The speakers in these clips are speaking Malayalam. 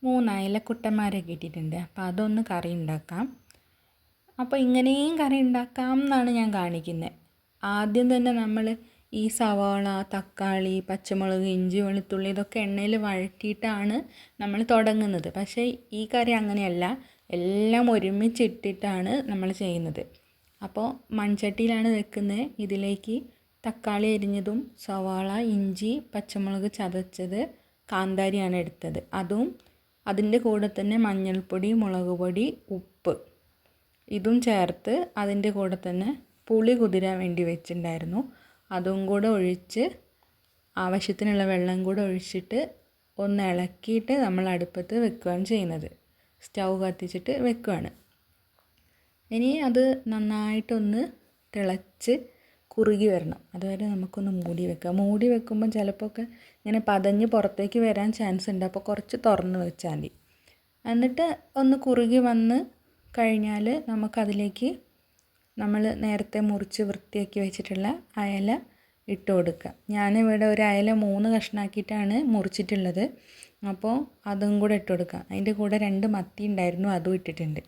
3 അയലക്കുട്ടന്മാരെ കിട്ടിയിട്ടുണ്ട്. അപ്പോൾ അതൊന്ന് കറി ഉണ്ടാക്കാം. അപ്പോൾ ഇങ്ങനെയും കറി ഉണ്ടാക്കാം എന്നാണ് ഞാൻ കാണിക്കുന്നത്. ആദ്യം തന്നെ നമ്മൾ ഈ സവാള, തക്കാളി, പച്ചമുളക്, ഇഞ്ചി, വെളുത്തുള്ളി ഇതൊക്കെ എണ്ണയിൽ വഴറ്റിയിട്ടാണ് നമ്മൾ തുടങ്ങുന്നത്. പക്ഷേ ഈ കറി അങ്ങനെയല്ല, എല്ലാം ഒരുമിച്ചിട്ടിട്ടാണ് നമ്മൾ ചെയ്യുന്നത്. അപ്പോൾ മൺചട്ടിയിലാണ് വെക്കുന്നത്. ഇതിലേക്ക് തക്കാളി അരിഞ്ഞതും സവാള, ഇഞ്ചി, പച്ചമുളക് ചതച്ചത്, കാന്താരിയാണ് എടുത്തത്. അതും അതിൻ്റെ കൂടെ തന്നെ മഞ്ഞൾപ്പൊടി, മുളക് പൊടി, ഉപ്പ് ഇതും ചേർത്ത് അതിൻ്റെ കൂടെ തന്നെ പുളി കുതിരാൻ വേണ്ടി വെച്ചിട്ടുണ്ടായിരുന്നു. അതും കൂടെ ഒഴിച്ച് ആവശ്യത്തിനുള്ള വെള്ളം കൂടെ ഒഴിച്ചിട്ട് ഒന്ന് ഇളക്കിയിട്ട് നമ്മൾ അടുപ്പത്ത് വെക്കുകയാണ് ചെയ്യുന്നത്. സ്റ്റൗ കത്തിച്ചിട്ട് വെക്കുകയാണ്. ഇനി അത് നന്നായിട്ടൊന്ന് തിളച്ച് കുറുകി വരണം. അതുവരെ നമുക്കൊന്ന് മൂടി വെക്കാം. മൂടി വെക്കുമ്പോൾ ചിലപ്പോൾ ഒക്കെ ഇങ്ങനെ പതഞ്ഞ് പുറത്തേക്ക് വരാൻ ചാൻസ് ഉണ്ട്. അപ്പോൾ കുറച്ച് തുറന്ന് വെച്ചാൽ മതി. എന്നിട്ട് ഒന്ന് കുറുകി വന്ന് കഴിഞ്ഞാൽ നമുക്കതിലേക്ക് നമ്മൾ നേരത്തെ മുറിച്ച് വൃത്തിയാക്കി വെച്ചിട്ടുള്ള അയല ഇട്ട് കൊടുക്കുക. ഞാനിവിടെ ഒരു അയല 3 കഷ്ണമാക്കിയിട്ടാണ് മുറിച്ചിട്ടുള്ളത്. അപ്പോൾ അതും കൂടെ ഇട്ട് കൊടുക്കുക. അതിൻ്റെ കൂടെ 2 മത്തി ഉണ്ടായിരുന്നു, അതും ഇട്ടിട്ടുണ്ട്.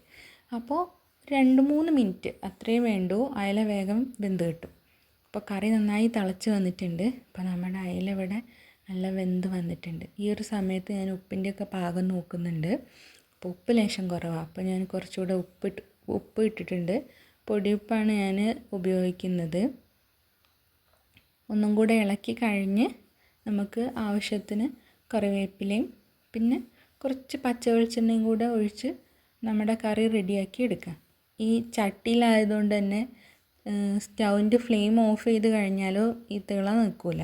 അപ്പോൾ 2-3 മിനിറ്റ് അത്രയും വേണ്ടൂ, അയല വേഗം വെന്ത് കിട്ടും. അപ്പോൾ കറി നന്നായി തിളച്ച് വന്നിട്ടുണ്ട്. അപ്പോൾ നമ്മുടെ അയല ഇവിടെ നല്ല വെന്ത് വന്നിട്ടുണ്ട്. ഈ ഒരു സമയത്ത് ഞാൻ ഉപ്പിൻ്റെയൊക്കെ പാകം നോക്കുന്നുണ്ട്. അപ്പോൾ ഉപ്പ് ലേശം കുറവാണ്. അപ്പോൾ ഞാൻ കുറച്ചുകൂടെ ഉപ്പ് ഇട്ടിട്ടുണ്ട്. പൊടിയുപ്പാണ് ഞാൻ ഉപയോഗിക്കുന്നത്. ഒന്നും കൂടെ ഇളക്കി കഴിഞ്ഞ് നമുക്ക് ആവശ്യത്തിന് കറിവേപ്പിലയും പിന്നെ കുറച്ച് പച്ച വെളിച്ചെണ്ണയും കൂടെ ഒഴിച്ച് നമ്മുടെ കറി റെഡിയാക്കി എടുക്കാം. ഈ ചട്ടിയിലായതുകൊണ്ട് തന്നെ സ്റ്റൗവിൻ്റെ ഫ്ലെയിം ഓഫ് ചെയ്ത് കഴിഞ്ഞാലോ ഈ തിള നിൽക്കില്ല,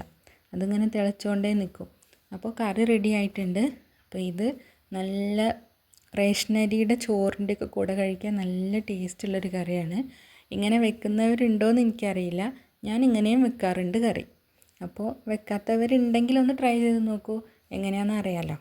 അതിങ്ങനെ തിളച്ചുകൊണ്ടേ നിൽക്കും. അപ്പോൾ കറി റെഡി ആയിട്ടുണ്ട്. അപ്പോൾ ഇത് നല്ല റേഷനരിയുടെ ചോറിൻ്റെയൊക്കെ കൂടെ കഴിക്കാൻ നല്ല ടേസ്റ്റുള്ളൊരു കറിയാണ്. ഇങ്ങനെ വെക്കുന്നവരുണ്ടോയെന്ന് എനിക്കറിയില്ല. ഞാൻ ഇങ്ങനെയും വെക്കാറുണ്ട് കറി. അപ്പോൾ വെക്കാത്തവരുണ്ടെങ്കിൽ ഒന്ന് ട്രൈ ചെയ്ത് നോക്കൂ, എങ്ങനെയാണെന്ന് അറിയാമല്ലോ.